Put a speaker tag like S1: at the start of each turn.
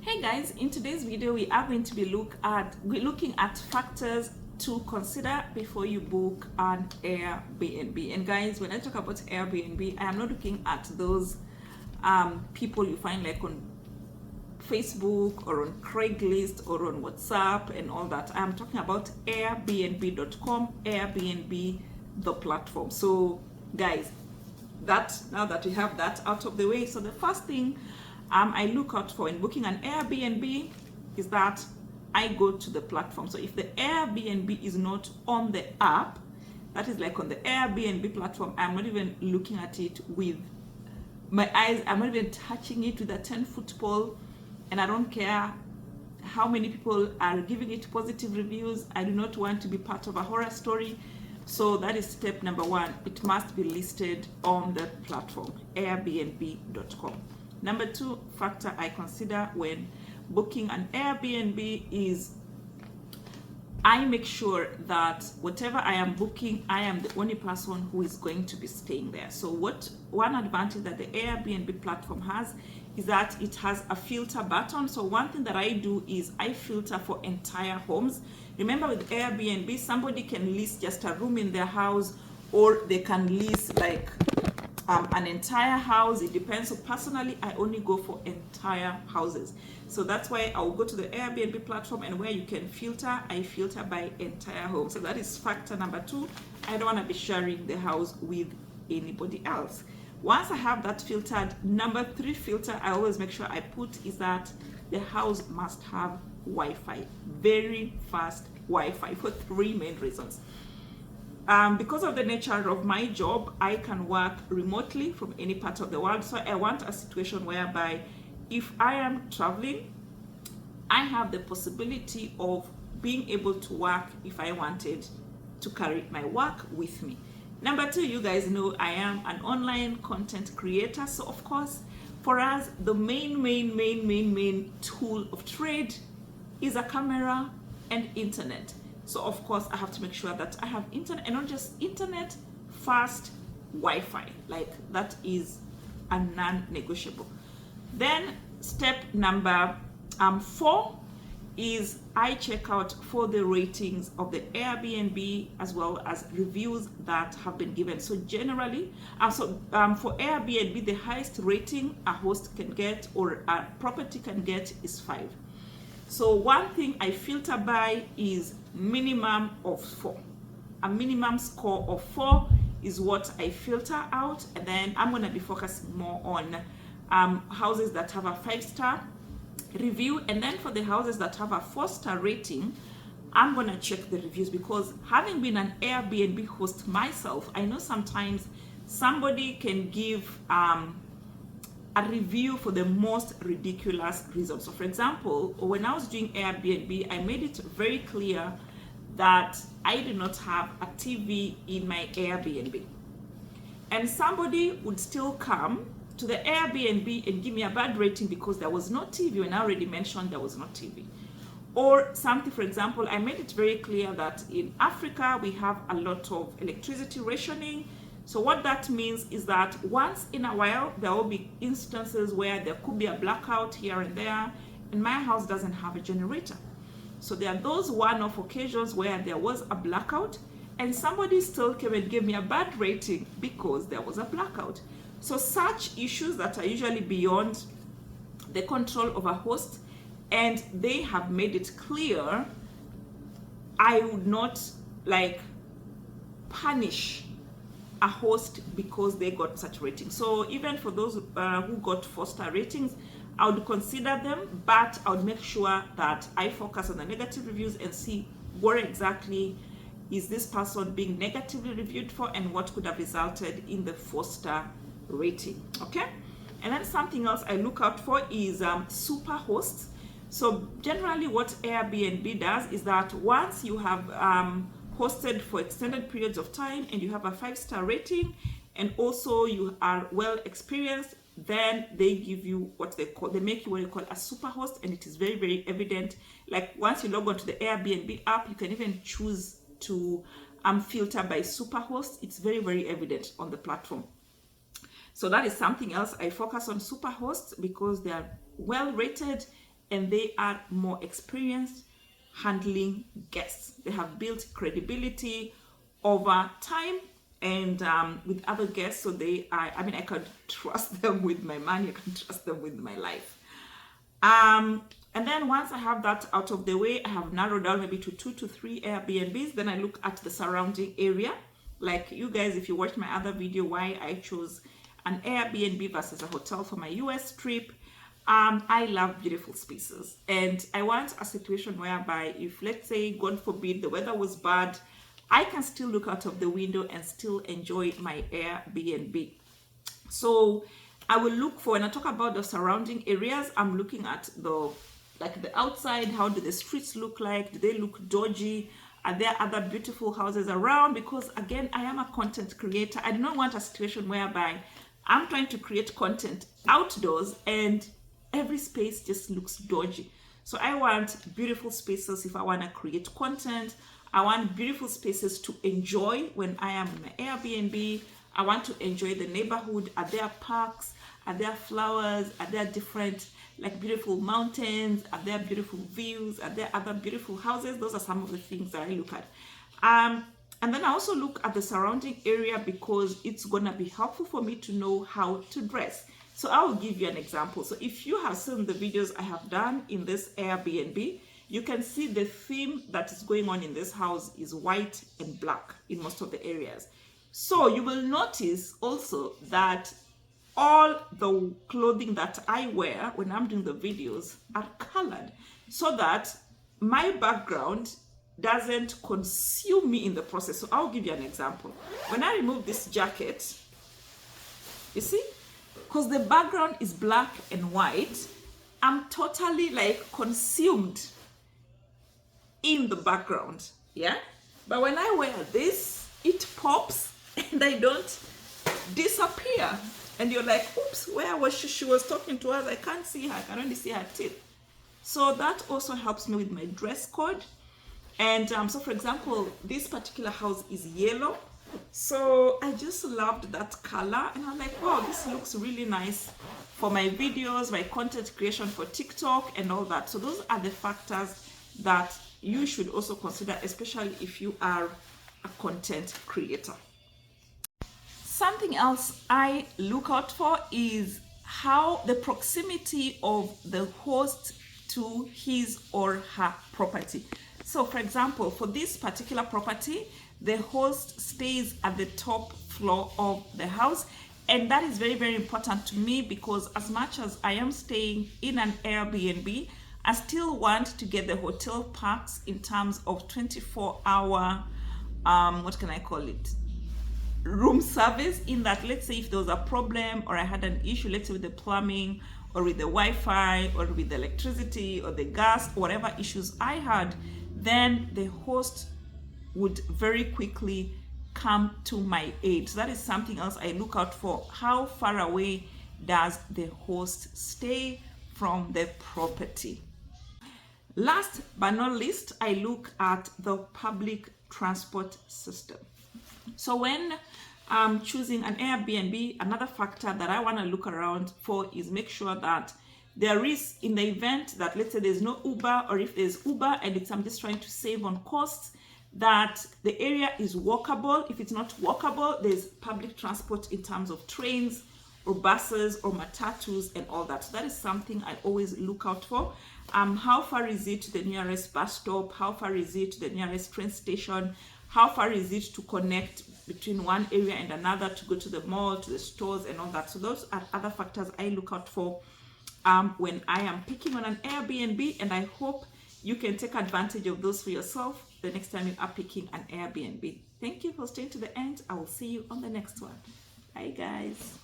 S1: Hey guys, in today's video we are going to be looking at factors to consider before you book an Airbnb. And guys, when I talk about Airbnb, I am not looking at those people you find like on Facebook or on Craigslist or on WhatsApp and all that. I'm talking about Airbnb.com, Airbnb the platform. So guys, now that we have that out of the way, so the first thing I look out for in booking an Airbnb is that I go to the platform. So if the Airbnb is not on the app, that is like on the Airbnb platform, I'm not even looking at it with my eyes. I'm not even touching it with a 10-foot pole, and I don't care how many people are giving it positive reviews. I do not want to be part of a horror story. So that is step number one. It must be listed on the platform, airbnb.com. Number two factor I consider when booking an Airbnb is I make sure that whatever I am booking, I am the only person who is going to be staying there. So one advantage that the Airbnb platform has is that it has a filter button. So one thing that I do is I filter for entire homes. Remember, with Airbnb, somebody can list just a room in their house, or they can list like an entire house. It depends. So personally, I only go for entire houses. So that's why I'll go to the Airbnb platform, and where you can filter, I filter by entire home. So that is factor number two. I don't want to be sharing the house with anybody else. Once I have that filtered, number three filter I always make sure I put is that the house must have Wi-Fi, very fast Wi-Fi, for three main reasons. Because of the nature of my job, I can work remotely from any part of the world. So I want a situation whereby if I am traveling, I have the possibility of being able to work if I wanted to carry my work with me. Number two, you guys know I am an online content creator. So of course, for us, the main tool of trade is a camera and internet. So of course, I have to make sure that I have internet, and not just internet, fast Wi-Fi. Like that is a non-negotiable. Then step number four is I check out for the ratings of the Airbnb as well as reviews that have been given. So generally, for Airbnb, the highest rating a host can get or a property can get is 5. So one thing I filter by is minimum of 4. A minimum score of 4 is what I filter out, and then I'm going to be focusing more on houses that have a 5-star review. And then for the houses that have a 4-star rating, I'm going to check the reviews, because having been an Airbnb host myself, I know sometimes somebody can give a review for the most ridiculous reasons. So for example, when I was doing Airbnb, I made it very clear that I do not have a TV in my Airbnb. And somebody would still come to the Airbnb and give me a bad rating because there was no TV, and I already mentioned there was no TV. Or something, for example, I made it very clear that in Africa, we have a lot of electricity rationing. So what that means is that once in a while, there will be instances where there could be a blackout here and there, and my house doesn't have a generator. So there are those one-off occasions where there was a blackout, and somebody still came and gave me a bad rating because there was a blackout. So such issues that are usually beyond the control of a host, and they have made it clear, I would not like punish a host because they got such ratings. So even for those who got 4-star ratings, I would consider them, but I would make sure that I focus on the negative reviews and see where exactly is this person being negatively reviewed for, and what could have resulted in the 4-star rating. Okay. And then something else I look out for is super hosts. So generally what Airbnb does is that once you have hosted for extended periods of time and you have a 5-star rating, and also you are well experienced, then they give you they make you what they call a super host, and it is very evident. Like once you log on to the Airbnb app, you can even choose to filter by super host. It's very evident on the platform. So that is something else I focus on, super hosts, because they are well rated and they are more experienced handling guests. They have built credibility over time and with other guests, so they are, I mean, I can trust them with my money, I can trust them with my life. And then once I have that out of the way, I have narrowed down maybe to 2 to 3 Airbnbs. Then I look at the surrounding area. Like you guys, if you watched my other video, why I chose an Airbnb versus a hotel for my US trip. I love beautiful spaces. And I want a situation whereby if, let's say, God forbid, the weather was bad, I can still look out of the window and still enjoy my Airbnb. So I will look for, when I talk about the surrounding areas, I'm looking at the outside. How do the streets look like? Do they look dodgy? Are there other beautiful houses around? Because again, I am a content creator. I do not want a situation whereby I'm trying to create content outdoors and every space just looks dodgy. So I want beautiful spaces if I want to create content. I want beautiful spaces to enjoy when I am in my Airbnb. I want to enjoy the neighborhood. Are there parks? Are there flowers? Are there different, like, beautiful mountains? Are there beautiful views? Are there other beautiful houses? Those are some of the things that I look at. And then I also look at the surrounding area because it's gonna be helpful for me to know how to dress. So I will give you an example. So if you have seen the videos I have done in this Airbnb, you can see the theme that is going on in this house is white and black in most of the areas. So you will notice also that all the clothing that I wear when I'm doing the videos are colored so that my background doesn't consume me in the process. So I'll give you an example. When I remove this jacket, you see, because the background is black and white, I'm totally like consumed in the background, yeah? But when I wear this, it pops and I don't disappear. And you're like, oops, where was she? She was talking to us. I can't see her. I can only see her teeth. So that also helps me with my dress code. And so for example, this particular house is yellow. So I just loved that color. And I'm like, wow, this looks really nice for my videos, my content creation for TikTok and all that. So those are the factors that you should also consider, especially if you are a content creator. Something else I look out for is how the proximity of the host to his or her property. So for example, for this particular property, the host stays at the top floor of the house. And that is very, very important to me because as much as I am staying in an Airbnb, I still want to get the hotel perks in terms of 24-hour, what can I call it? Room service, in that, let's say if there was a problem or I had an issue, let's say with the plumbing or with the Wi-Fi or with the electricity or the gas, whatever issues I had, then the host would very quickly come to my aid. So that is something else I look out for. How far away does the host stay from the property? Last but not least, I look at the public transport system. So when I'm choosing an Airbnb, another factor that I want to look around for is make sure that there is, in the event that, let's say, there's no Uber, or if there's Uber and I'm just trying to save on costs, that the area is walkable. If it's not walkable, there's public transport in terms of trains or buses or matatus and all that. So that is something I always look out for. How far is it to the nearest bus stop? How far is it to the nearest train station? How far is it to connect between one area and another, to go to the mall, to the stores and all that? So those are other factors I look out for when I am picking on an Airbnb, and I hope you can take advantage of those for yourself the next time you are picking an Airbnb. Thank you for staying to the end. I will see you on the next one. Bye guys.